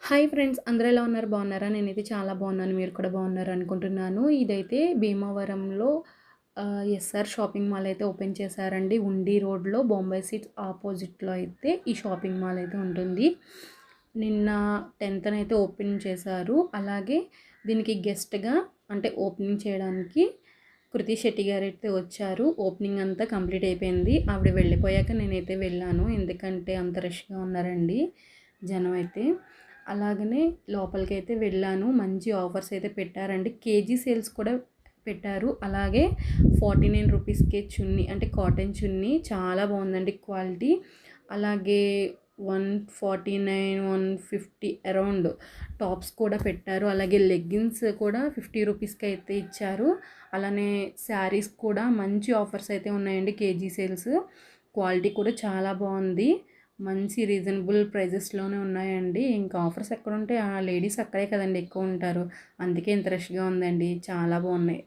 Hi friends, అందరూ ఎలా ఉన్నారు? బాగున్నారా? నేనైతే చాలా బాగున్నాను. మీరు కూడా బాగున్నారు అనుకుంటున్నాను. ఇదైతే భీమవరంలో ఎస్ఆర్ షాపింగ్ మాల్ అయితే ఓపెన్ చేశారండి. ఉండి రోడ్లో బొంబాయి సీట్స్ ఆపోజిట్లో అయితే ఈ షాపింగ్ మాల్ అయితే ఉంటుంది. నిన్న 10th అయితే ఓపెన్ చేశారు. అలాగే దీనికి గెస్ట్గా అంటే ఓపెనింగ్ చేయడానికి కృతి శెట్టి గారు అయితే వచ్చారు. ఓపెనింగ్ అంతా కంప్లీట్ అయిపోయింది. ఆవిడ వెళ్ళిపోయాక నేనైతే వెళ్ళాను. ఎందుకంటే అంత రష్గా ఉన్నారండి జనం అయితే. అలాగనే లోపలికైతే వెళ్ళాను. మంచి ఆఫర్స్ అయితే పెట్టారండి. కేజీ సేల్స్ కూడా పెట్టారు. అలాగే 49 రూపీస్‌కే చున్నీ అంటే కాటన్ చున్నీ చాలా బాగుందండి క్వాలిటీ. అలాగే 149, 150 అరౌండ్ టాప్స్ కూడా పెట్టారు. అలాగే లెగ్గిన్స్ కూడా 50 రూపీస్‌కి అయితే ఇచ్చారు. అలానే శారీస్ కూడా మంచి ఆఫర్స్ అయితే ఉన్నాయండి. కేజీ సేల్స్ క్వాలిటీ కూడా చాలా బాగుంది. మంచి రీజనబుల్ ప్రైజెస్లోనే ఉన్నాయండి. ఇంకా ఆఫర్స్ ఎక్కడుంటే ఆ లేడీస్ అక్కడే కదండి ఎక్కువ ఉంటారు. అందుకే ఇంత రష్గా ఉందండి. చాలా బాగున్నాయి.